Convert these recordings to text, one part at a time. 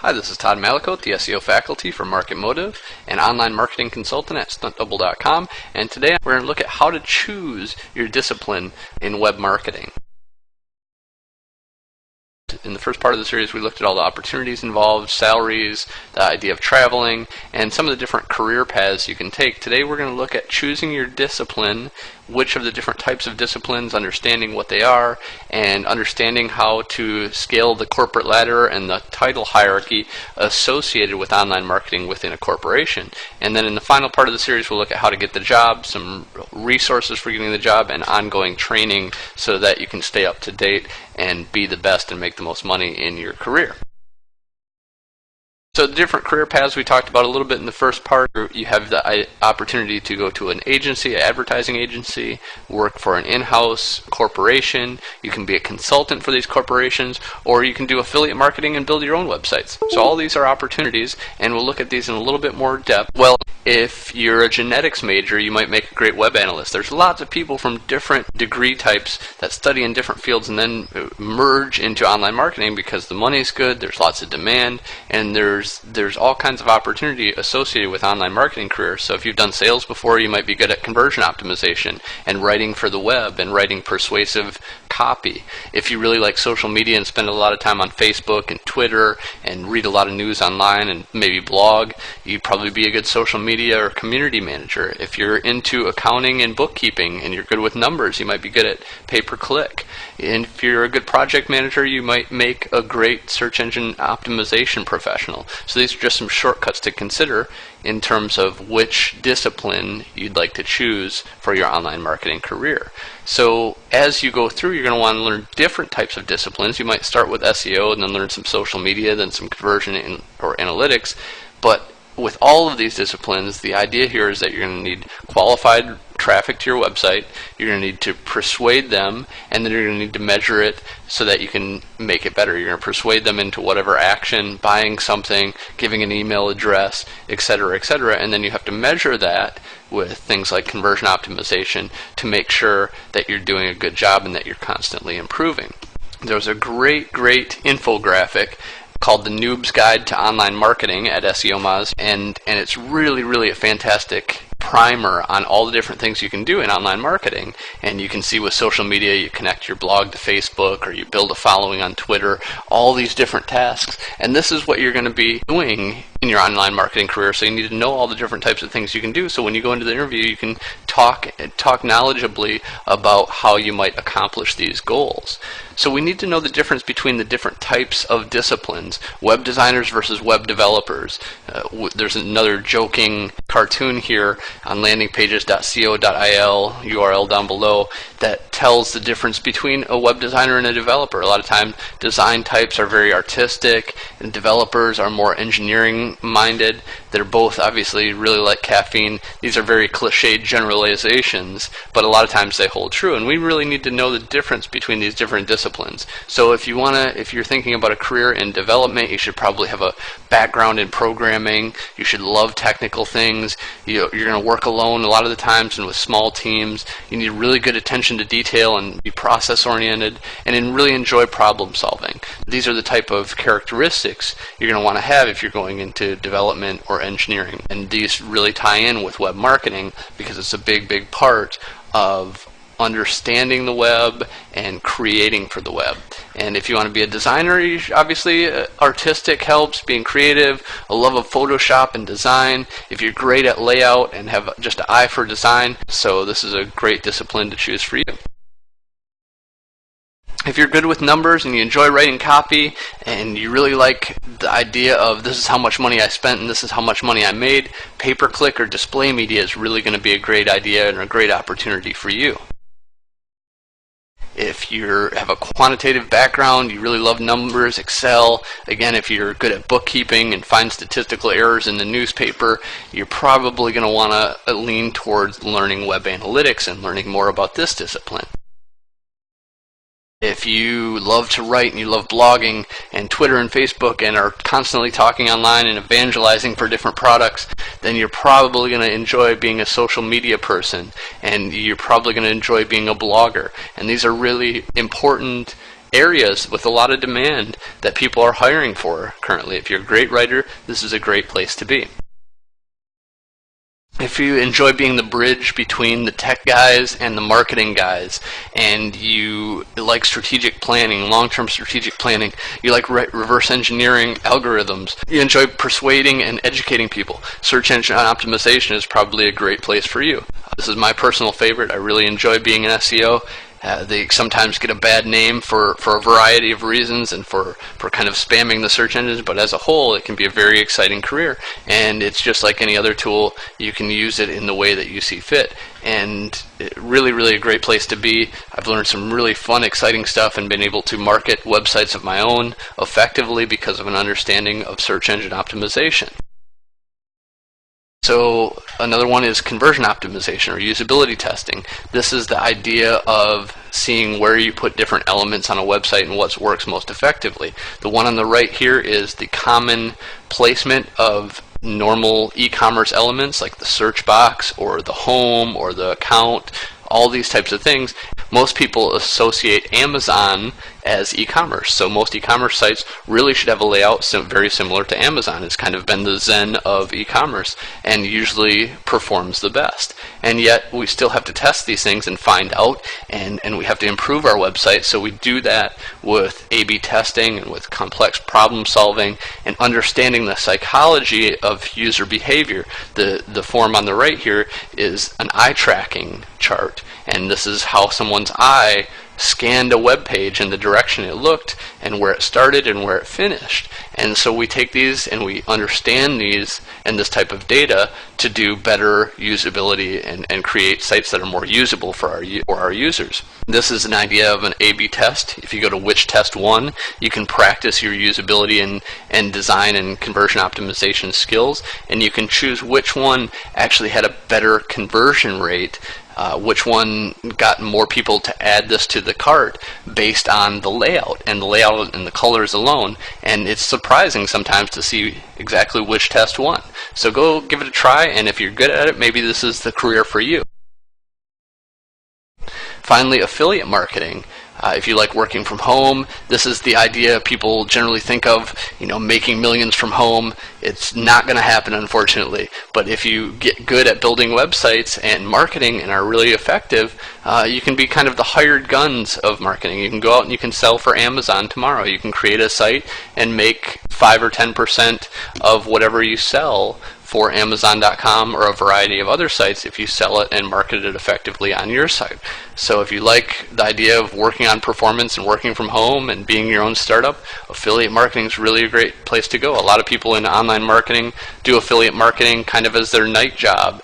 Hi, this is Todd Malicote, the SEO faculty for Market Motive and online marketing consultant at stuntdouble.com, and today we're going to look at how to choose your discipline in web marketing. In the first part of the series, we looked at all the opportunities involved, salaries, the idea of traveling, and some of the different career paths you can take. Today we're going to look at choosing your discipline, which of the different types of disciplines, understanding what they are, and understanding how to scale the corporate ladder and the title hierarchy associated with online marketing within a corporation. And then in the final part of the series, we'll look at how to get the job, some resources for getting the job, and ongoing training so that you can stay up to date and be the best and make the most money in your career. So the different career paths we talked about a little bit in the first part. You have the opportunity to go to an agency, an advertising agency, work for an in-house corporation. You can be a consultant for these corporations, or you can do affiliate marketing and build your own websites. So all these are opportunities, and we'll look at these in a little bit more depth. Well, if you're a genetics major, you might make a great web analyst. There's lots of people from different degree types that study in different fields and then merge into online marketing because the money's good, there's lots of demand, and there's all kinds of opportunity associated with online marketing careers. So if you've done sales before, you might be good at conversion optimization and writing for the web and writing persuasive copy. If you really like social media and spend a lot of time on Facebook and Twitter and read a lot of news online and maybe blog, you'd probably be a good social media or community manager. If you're into accounting and bookkeeping and you're good with numbers, you might be good at pay-per-click. And if you're a good project manager, you might make a great search engine optimization professional. So these are just some shortcuts to consider in terms of which discipline you'd like to choose for your online marketing career. So as you go through, you're going to want to learn different types of disciplines. You might start with SEO and then learn some social media, then some conversion or analytics. But with all of these disciplines, the idea here is that you're going to need qualified traffic to your website, you're going to need to persuade them, and then you're going to need to measure it so that you can make it better. You're going to persuade them into whatever action, buying something, giving an email address, etc., and then you have to measure that with things like conversion optimization to make sure that you're doing a good job and that you're constantly improving. There's a great infographic called The Noob's Guide to Online Marketing at SEO Moz, and it's really a fantastic primer on all the different things you can do in online marketing. And you can see with social media, you connect your blog to Facebook or you build a following on Twitter, all these different tasks. And this is what you're going to be doing in your online marketing career. So you need to know all the different types of things you can do. So when you go into the interview, you can talk knowledgeably about how you might accomplish these goals. So we need to know the difference between the different types of disciplines, web designers versus web developers. There's another joking cartoon here on landingpages.co.il, URL down below, that tells the difference between a web designer and a developer. A lot of times design types are very artistic and developers are more engineering minded. They're both obviously really like caffeine. These are very cliched generalizations, but a lot of times they hold true, and we really need to know the difference between these different disciplines. So if you're thinking about a career in development, you should probably have a background in programming. You should love technical things. You're going to work alone a lot of the times and with small teams. You need really good attention to detail and be process oriented and really enjoy problem solving. These are the type of characteristics you're going to want to have if you're going into development or engineering. And these really tie in with web marketing because it's a big part of understanding the web and creating for the web. And if you want to be a designer, obviously artistic helps, being creative, a love of Photoshop and design. If you're great at layout and have just an eye for design, so this is a great discipline to choose for you. If you're good with numbers and you enjoy writing copy and you really like the idea of this is how much money I spent and this is how much money I made, pay-per-click or display media is really going to be a great idea and a great opportunity for you. If you have a quantitative background, you really love numbers, Excel, again, if you're good at bookkeeping and find statistical errors in the newspaper, you're probably going to want to lean towards learning web analytics and learning more about this discipline. If you love to write and you love blogging and Twitter and Facebook and are constantly talking online and evangelizing for different products, then you're probably going to enjoy being a social media person and you're probably going to enjoy being a blogger. And these are really important areas with a lot of demand that people are hiring for currently. If you're a great writer, this is a great place to be. If you enjoy being the bridge between the tech guys and the marketing guys, and you like strategic planning, long-term strategic planning, you like reverse engineering algorithms, you enjoy persuading and educating people, search engine optimization is probably a great place for you. This is my personal favorite. I really enjoy being an SEO. They sometimes get a bad name for a variety of reasons and for kind of spamming the search engines, but as a whole it can be a very exciting career, and it's just like any other tool. You can use it in the way that you see fit, and really a great place to be. I've learned some really fun, exciting stuff and been able to market websites of my own effectively because of an understanding of search engine optimization. So another one is conversion optimization or usability testing. This is the idea of seeing where you put different elements on a website and what works most effectively. The one on the right here is the common placement of normal e-commerce elements like the search box or the home or the account, all these types of things. Most people associate Amazon as e-commerce, so most e-commerce sites really should have a layout very similar to Amazon. It's kind of been the zen of e-commerce and usually performs the best. And yet we still have to test these things and find out, and we have to improve our website. So we do that with A/B testing and with complex problem solving and understanding the psychology of user behavior. The form on the right here is an eye tracking chart, and this is how someone's eye scanned a web page in the direction it looked and where it started and where it finished. And so we take these and we understand these and this type of data to do better usability and create sites that are more usable for our users. This is an idea of an A/B test. If you go to Which Test 1, you can practice your usability and design and conversion optimization skills, and you can choose which one actually had a better conversion rate, which one got more people to add this to the cart based on the layout and the colors alone. And it's surprising sometimes to see exactly which test won. So go give it a try, and if you're good at it, maybe this is the career for you. Finally, affiliate marketing. If you like working from home, this is the idea people generally think of, making millions from home. It's not going to happen, unfortunately. But if you get good at building websites and marketing and are really effective, you can be kind of the hired guns of marketing. You can go out and you can sell for Amazon tomorrow. You can create a site and make 5 or 10% of whatever you sell for Amazon.com or a variety of other sites if you sell it and market it effectively on your site. So if you like the idea of working on performance and working from home and being your own startup, affiliate marketing is really a great place to go. A lot of people in online marketing do affiliate marketing kind of as their night job.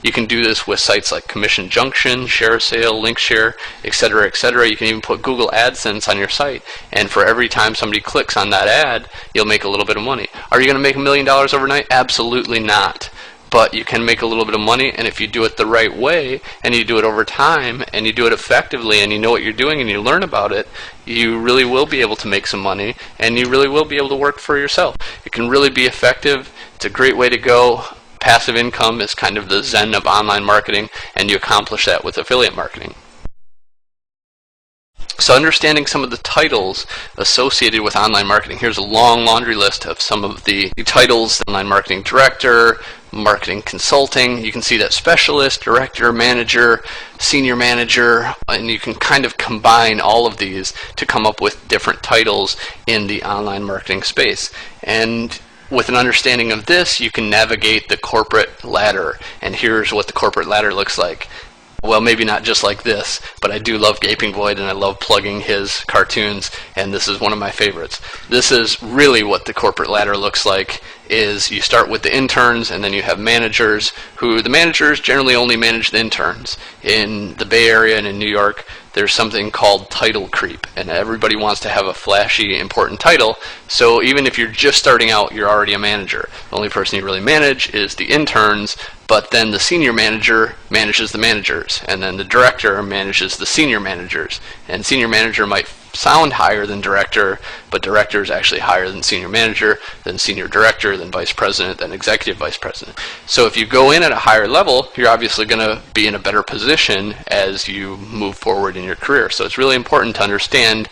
You can do this with sites like Commission Junction, ShareSale, LinkShare, etc., etc. You can even put Google AdSense on your site, and for every time somebody clicks on that ad, you'll make a little bit of money. Are you going to make $1 million overnight? Absolutely not. But you can make a little bit of money, and if you do it the right way and you do it over time and you do it effectively and you know what you're doing and you learn about it, you really will be able to make some money and you really will be able to work for yourself. It can really be effective. It's a great way to go. Passive income is kind of the zen of online marketing, and you accomplish that with affiliate marketing. So understanding some of the titles associated with online marketing. Here's a long laundry list of some of the titles: online marketing director, marketing consulting. You can see that specialist, director, manager, senior manager, and you can kind of combine all of these to come up with different titles in the online marketing space. And with an understanding of this, you can navigate the corporate ladder. And here's what the corporate ladder looks like. Well, maybe not just like this, but I do love Gaping Void and I love plugging his cartoons, and this is one of my favorites. This is really what the corporate ladder looks like. Is you start with the interns, and then you have managers, who the managers generally only manage the interns. In the Bay Area and in New York, there's something called title creep, and everybody wants to have a flashy, important title. So even if you're just starting out, you're already a manager. The only person you really manage is the interns, but then the senior manager manages the managers, and then the director manages the senior managers. And senior manager might sound higher than director, but director is actually higher than senior manager, then senior director, then vice president, then executive vice president. So if you go in at a higher level, you're obviously going to be in a better position as you move forward in your career. So it's really important to understand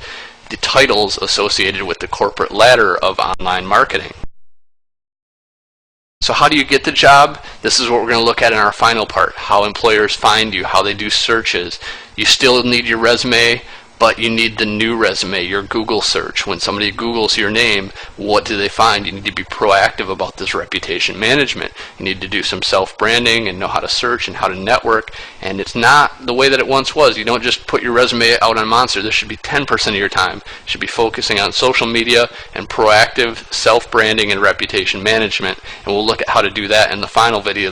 the titles associated with the corporate ladder of online marketing. So how do you get the job? This is what we're going to look at in our final part, how employers find you, how they do searches. You still need your resume, but you need the new resume, your Google search. When somebody Googles your name, what do they find? You need to be proactive about this reputation management. You need to do some self-branding and know how to search and how to network. And it's not the way that it once was. You don't just put your resume out on Monster. This should be 10% of your time. You should be focusing on social media and proactive self-branding and reputation management. And we'll look at how to do that in the final video.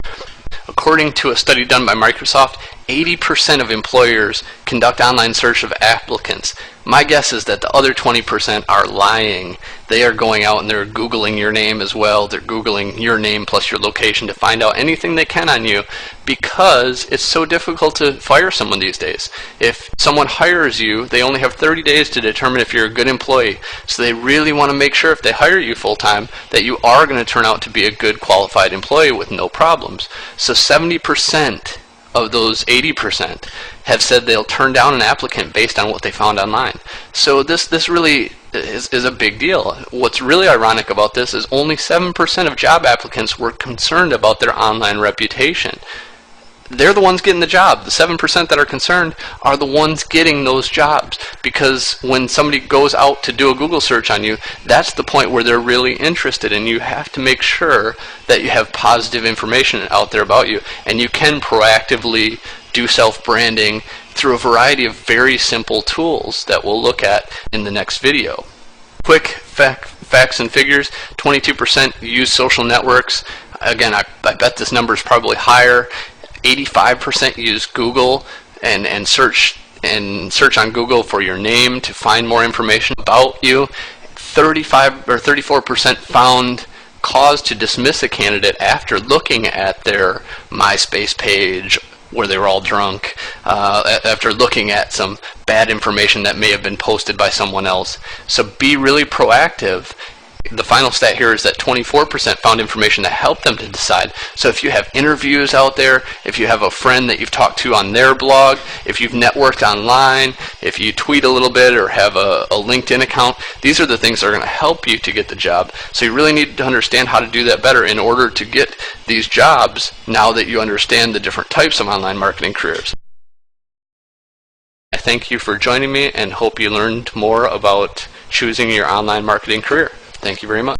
According to a study done by Microsoft, 80% of employers conduct online search of applicants. My guess is that the other 20% are lying. They are going out and they're Googling your name as well. They're Googling your name plus your location to find out anything they can on you, because it's so difficult to fire someone these days. If someone hires you, they only have 30 days to determine if you're a good employee. So they really want to make sure if they hire you full-time that you are going to turn out to be a good qualified employee with no problems. So 70% of those 80% have said they'll turn down an applicant based on what they found online. So this really is a big deal. What's really ironic about this is only 7% of job applicants were concerned about their online reputation. They're the ones getting the job. The 7% that are concerned are the ones getting those jobs, because when somebody goes out to do a Google search on you, that's the point where they're really interested, and you have to make sure that you have positive information out there about you, and you can proactively do self-branding through a variety of very simple tools that we'll look at in the next video. Quick facts and figures: 22% use social networks. Again, I bet this number is probably higher. 85% use Google and search on Google for your name to find more information about you. 34% found cause to dismiss a candidate after looking at their MySpace page where they were all drunk, after looking at some bad information that may have been posted by someone else. So be really proactive. The final stat here is that 24% found information that helped them to decide. So if you have interviews out there, if you have a friend that you've talked to on their blog, if you've networked online, if you tweet a little bit or have a LinkedIn account, these are the things that are going to help you to get the job. So you really need to understand how to do that better in order to get these jobs now that you understand the different types of online marketing careers. I thank you for joining me and hope you learned more about choosing your online marketing career. Thank you very much.